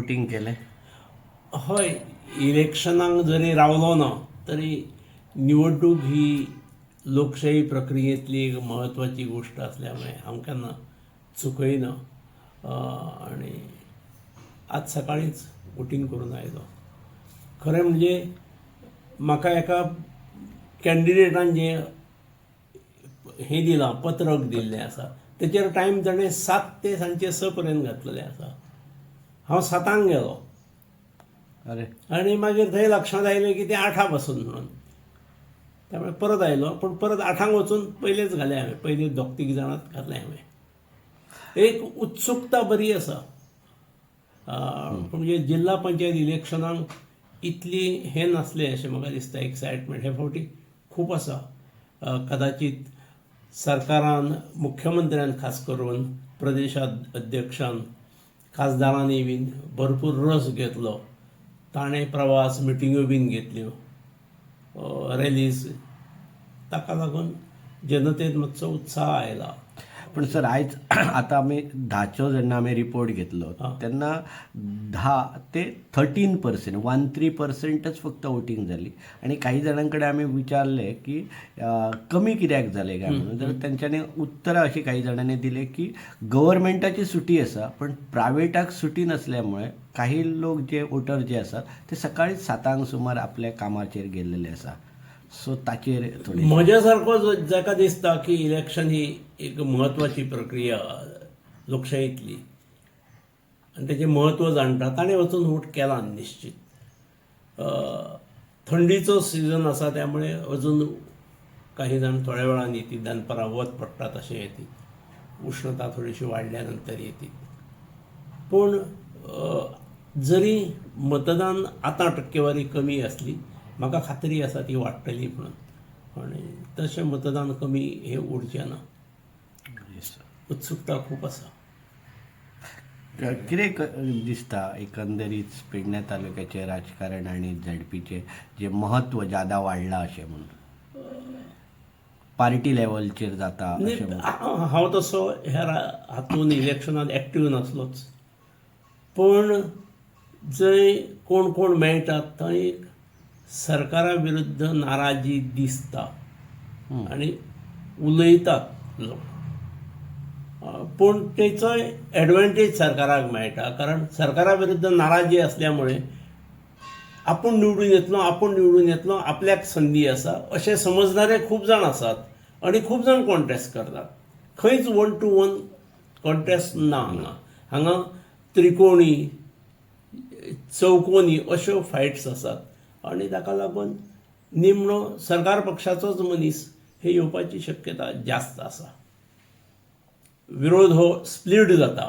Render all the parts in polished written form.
Voting केलें? हय, इलेक्शनाक जरी रावलो ना तरी निवडणूक ही लोकशाही प्रक्रियेतली एक महत्वाची गोष्ट असल्यामुळे हांव केन्ना चुकयना. आणि आज सकाळींच वोटिंग करून आयलो. खरें म्हणजे म्हाका एका कॅन्डिडेटान जें हें दिलां, पत्रक दिल्लें आसा, तेचेर टायम ताणें 7 ते सांजचे 6 पर्यंत घातलेलें आसा. हांव 7 गेलो अरे, आणि मागीर थंय लक्षांत आयलें की तें 8 पासून म्हणून. त्यामुळे परत आयलो, पण परत 8 वचून पयलेच घालें हांवें. पयलीं 2-3 जाणांत घातलें हांवें. एक उत्सुकता बरी आसा. म्हणजे जिल्हा पंचायत इलेक्शनाक इतली हें नासलें अशें म्हाका दिसता. एक्सायटमेंट हे फावटी खूब आसा. कदाचित सरकारान, मुख्यमंत्र्यान खास करून, प्रदेशाध्यक्षान, खासदारांनी बीन भरपूर रस घेतलो. ताणें प्रवास, मिटिंग्यो बीन घेतल्यो, रॅलीज. ताका लागून जनतेंत मातसो उत्साह आयला. पण सर आयज आतां आमी 10चो जेन्ना आमी रिपोर्ट घेतलो तेन्ना 10 ते 13%, 13%च फक्त वोटिंग जाली. आणि काही जाणां कडेन आमी विचारलें की कमी कित्याक जालें काय म्हणून, तर तेंच्यांनी उत्तरां अशीं काही जाणांनी दिली की गव्हर्मेंटाची सुटी आसा पण प्रायवेटाक सुटी नसल्यामुळे काही लोक जे वोटर जे आसात ते सकाळी 7 सुमार आपल्या कामाचेर गेल्लेले आसा. सो ताचेर थोडी म्हज्या सारको जाका दिसता की इलेक्शन ही एक म्हत्वाची प्रक्रिया लोकशाहीतली आनी तेजें म्हत्व जाणटा, ताणें वचून वोट केला निश्चित. थंडीचो सिजन आसा त्यामुळे अजून काही जाण थोड्या वेळान येतील, दनपारां वत पडटा तशें येतील, उश्णता थोडीशी वाडल्या नंतर येतील. पूण जरी मतदान आतां टक्केवारी कमी आसली, म्हाका खात्री आसा ती वाडटली म्हणून. आणि तशें मतदान कमी हें उरचें ना. उत्सुकता खूब आसा. कितें दिसता एकंदरीत पेडण्या तालुक्याचें राजकारण आनी झडपीचें जें म्हत्व ज्यादा वाडलां अशें म्हणून पार्टी लेवलचेर जाता अशें म्हणून? हांव तसो ह्या हातूंत इलेक्शनांत एक्टीव नासलोच. पण जंय कोण कोण मेळटात थंय सरकारा विरुद्ध नाराजी दिसता आनी उलयतात लोक. पूण तेचोय एडवांटेज सरकाराक मेळटा, कारण सरकारा विरुद्ध नाराजी असल्यामुळे आपूण निवडून येतलो, आपल्याक संदी आसा अशें समजणारे खूब जाण आसात आनी खूब जाण कॉन्टेस्ट करतात. खंयच 1 to 1 कॉन्टेस्ट ना हांगा त्रिकोणी, चौकोनी अश्यो फायट्स आसात. आनी ताका लागून निमणो सरकार पक्षाचोच मनीस हे येवपाची शक्यता जास्त आसा. विरोध हो स्प्लीट जाता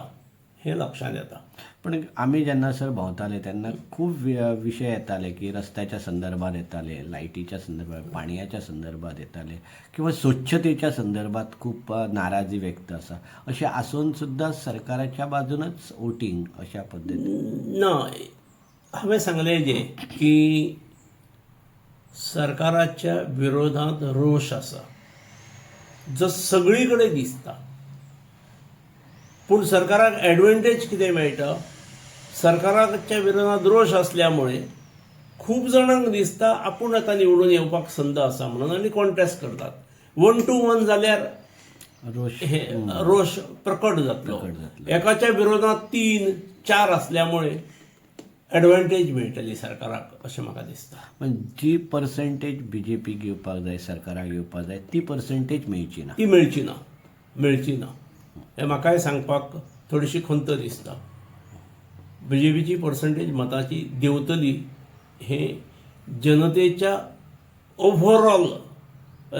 हें लक्षांत येता. पण आमी जेन्ना सर भोंवताले तेन्ना खूब विशय येताले की रस्त्याच्या संदर्भात येताले, लायटीच्या संदर्भात, पाणयाच्या संदर्भात येताले किंवा स्वच्छतेच्या संदर्भात खूब नाराजी व्यक्त आसा. अशें आसून सुद्दां सरकाराच्या बाजूनच वोटिंग अशा पद्दतीन ना. हांवें सांगलें जें की सरकाराच्या विरोधांत रोश आसा जो सगळी कडेन दिसता. पूण सरकाराक एडवांटेज कितें मेळटा, सरकाराच्या विरोधांत रोश असल्यामुळे खूब जाणांक दिसता आपूण आतां निवडून येवपाक संद आसा म्हणून आनी कॉन्टेस्ट करतात. 1 to 1 जाल्यार रोश प्रकट जातलो. एकाच्या विरोधांत 3-4 असल्यामुळे एडवांटेज मेळटली सरकाराक अशें म्हाका दिसता. पण जी पर्संटेज BJPक येवपाक जाय, सरकाराक येवपाक जाय, ती पर्संटेज मेळची ना. ती मेळची ना हें म्हाकाय सांगपाक थोडीशी खंत दिसता. BJPची पर्संटेज मताची देंवतली हें जनतेच्या ओव्हरऑल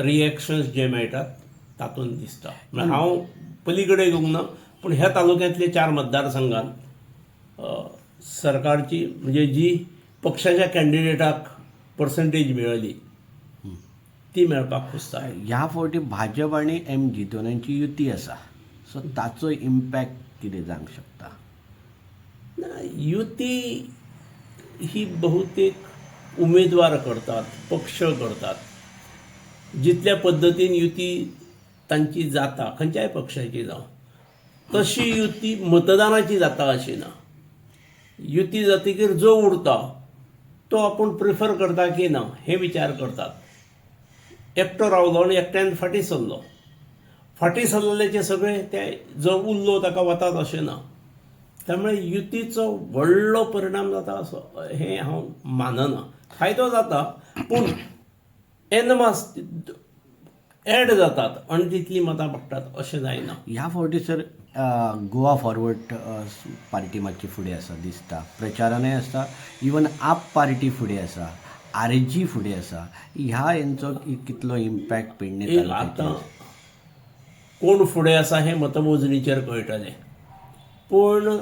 रिएक्शन्स जे मेळटात तातूंत दिसता. हांव पलीकडे येवंक ना, पूण ह्या तालुक्यांतले 4 मतदारसंघांत सरकारची म्हणजे जी पक्षाच्या कॅन्डिडेटाक पर्संटेज मेळ्ळी ती मेळपाक खुसता. ह्या फावटी भाजप आनी MG दोनांची युती आसा. सो ताचो इम्पॅक्ट कितें जावंक शकता? युती ही बहुतेक उमेदवार करतात, पक्ष करतात. जितल्या पद्दतीन युती तांची जाता, खंयच्याय पक्षाची जावं, तशी युती मतदानाची जाता अशी ना. युती जातकीर जो उरता तो आपण प्रिफर करता की ना हे विचार करतात. एकटो रावलो आनी एकट्यान फाटीं सरलो. फाटीं सरलेले सगळे ते जो उरलो ताका वतात अशें ना. त्यामुळे युतीचो व्हडलो परिणाम जाता असो हे हांव मानना. फायदो जाता पूण एनमास एड जातात आनी तितली मतां पडटात अशें जायना. ह्या फावटी सर गोवा फॉरवर्ड पार्टी मातशी फुडें आसा दिसता. प्रचारानय आसता. इवन आप पार्टी फुडें आसा. RG फुडें आसा. ह्या हेंचो कितलो इम्पॅक्ट पेडणे तालुक्याचेर? आतां कोण फुडें आसा हें मतमोजणीचेर कळटलें. पूण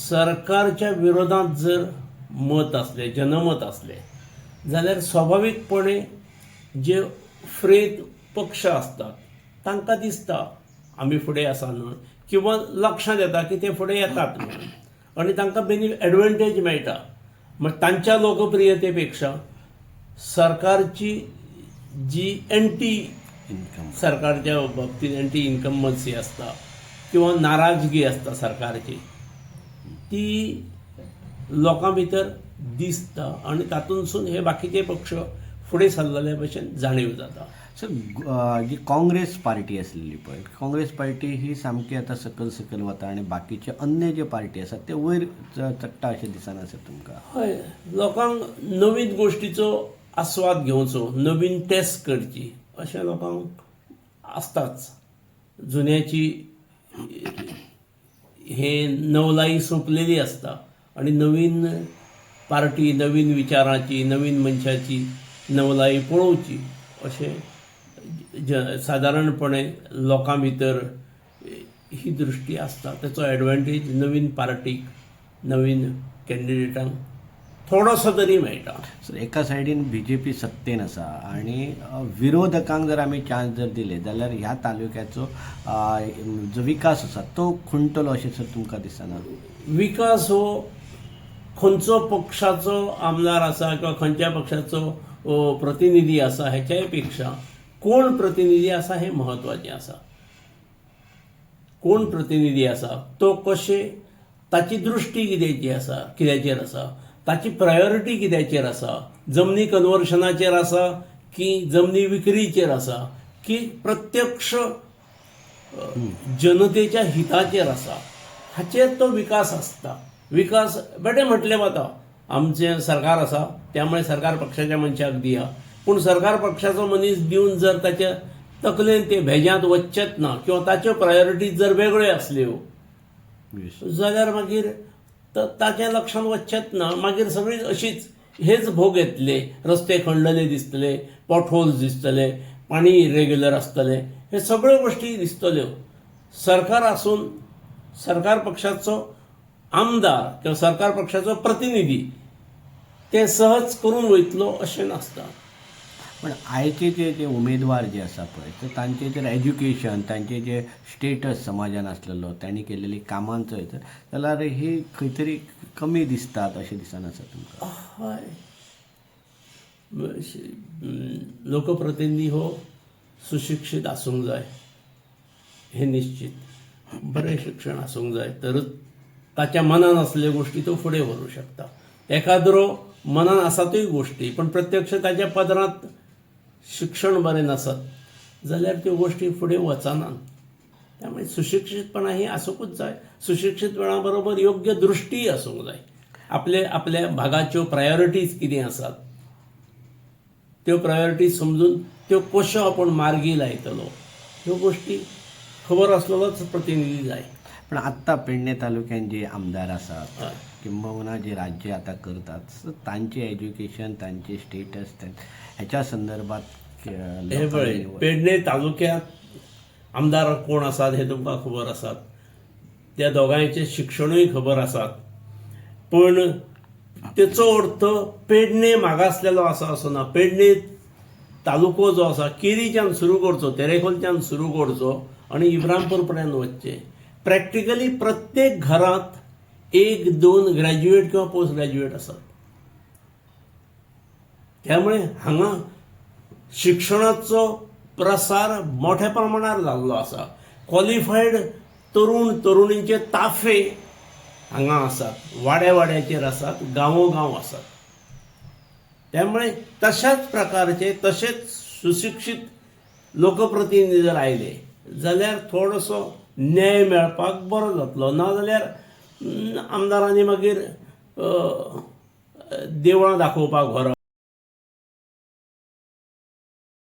सरकारच्या विरोधात जर मत असलें, जनमत असलें जाल्यार स्वाभावीकपणे जे फ्रेद पक्ष असतात तांकां दिसता आमी फुडें आसा म्हणून, किंवा लक्षांत येता की ते फुडें येतात म्हणून, आनी तांकां एडवांटेज मेळटा. मग तांच्या लोकप्रियते पेक्षा सरकारची जी एंटी इन्कम सरकारच्या बाबतीत एंटी इन्कमन्सी असता किंवा नाराजगी असता सरकारची, ती लोकां भितर दिसता आनी तातूंतसून हे बाकीचे पक्ष फुडें सरलेले भशेन जाणीव जाता. सर जी काँग्रेस पार्टी आसलेली पळय, काँग्रेस पार्टी ही सामकी आतां सकल सकल वता आनी बाकीचे अन्य जे पार्टी आसात ते वयर चडटा अशें दिसना सर तुमकां? हय, लोकांक नवीन गोश्टीचो आस्वाद घेवचो, नवीन टेस्ट करची अशें लोकांक आसताच. जुन्याची हे नवलाई सोंपलेली आसता आनी नवीन पार्टी, नवीन विचाराची, नवीन मनशाची नवलाई पळोवची अशें सादारणपणे लोकां भितर ही दृश्टी आसता. ताचो एडवांटेज नवीन पार्टीक, नवीन कॅन्डिडेटांक थोडोसो तरी मेळटा. सर एका सायडीन BJP सत्तेन आसा आनी विरोधकांक जर आमी चान्स जर दिले जाल्यार ह्या तालुक्याचो जो विकास आसा तो खुंटलो अशें सर तुमकां दिसना? विकास हो खंयचो पक्षाचो आमदार आसा किंवा खंयच्या पक्षाचो प्रतिनिधी आसा हेच्याय पेक्षा कोण प्रतिनिधी आसा हें म्हत्वाचें आसा. कोण प्रतिनिधी आसा तो कशें, ताची दृश्टी कित्याचेर आसा, ताची प्रायोरिटी कित्याचेर आसा, जमनी कन्वर्शनाचेर आसा की जमनी विक्रीचेर आसा की प्रत्यक्ष जनतेच्या हिताचेर आसा, हाचेर तो विकास आसता. विकास बेटे म्हटलें वता आमचें सरकार आसा त्यामुळे सरकार पक्षाच्या मनशाक दिया, पूण सरकार पक्षाचो मनीस दिवन जर ताच्या तकलेन ते भेज्यांत वचचेच ना किंवा ताच्यो प्रायोरिटीज जर वेगळ्यो आसल्यो जाल्यार मागीर ताच्या लक्षांत वचचेच ना. मागीर सगळी अशीच हेच भोग येतले. रस्ते खणलेले दिसतले, पॉटहोल्स दिसतले, पाणी इरेग्युलर आसतले, हे सगळ्यो गोश्टी दिसतल्यो. सरकार आसून सरकार पक्षाचो आमदार किंवा सरकार पक्षाचो प्रतिनिधी ते सहज करून वयतलो अशें नासता. पण आयचे जे उमेदवार जे आसा पळय तर तांचे जर एज्युकेशन, तांचे जे स्टेटस समाजान आसलेलो, तांणी केलेली कामांचो जाल्यार ही खंय तरी कमी दिसतात अशें दिसना सर तुमकां? हय, लोकप्रतिनिधी हो सुशिक्षीत आसूंक जाय हे निश्चित. बरें शिक्षण आसूंक जाय तरच ताच्या मनान असलेल्यो गोश्टी तो फुडें व्हरूंक शकता. एखाद्रो मनान आसातूय गोश्टी पण प्रत्यक्ष ताच्या पदरांत शिक्षण बरें नसत जाल्यार त्यो गोश्टी फुडें वचनात. त्यामुळे सुशिक्षीतपणा ही आसूंकूच जाय. सुशिक्षीतपणा बरोबर योग्य दृश्टी आसूंक जाय. आपल्या भागाच्यो प्रायोरिटीज कितें आसात त्यो प्रायोरिटीज समजून त्यो कश्यो आपण मार्गी लायतलो ह्यो गोश्टी खबर आसलेलोच प्रतिनिधी जाय. पण आत्ता पेडणे तालुक्यात जे आमदार आसात किंबहुना जे राज्य आता करतात तांचे एज्युकेशन, तांचे स्टेटस ह्याच्या संदर्भात हे पळय, पेडणे तालुक्यात आमदार कोण आसात हे तुमकां खबर आसात. त्या दोगांयचे शिक्षणूय खबर आसात. पण तेचो अर्थ पेडणे मागासलेलो आसा असो ना. पेडणे तालुको जो आसा केरीच्यान सुरू करचो, तेरेखोलच्यान सुरू करचो आनी इब्राहिमपूर पर्यंत वचचें. प्रॅक्टिकली प्रत्येक घरात 1-2 ग्रॅज्युएट किंवा पोस्ट ग्रॅज्युएट आसात. त्यामुळे हांगा शिक्षणाचो प्रसार मोठ्या प्रमाणात जाल्लो आसा. क्वॉलिफायड तरुण तरुणींचे ताफे हांगा आसात, वाड्याचेर आसात, गांवोगांव आसात. त्यामुळे तशाच प्रकारचे तसेच सुशिक्षीत लोकप्रतिनिधी जर आयले जाल्यार थोडोसो न्याय मेळपाक बरो जातलो. नाजाल्यार आमदारांनी मागीर देवळां दाखोवपाक व्हरप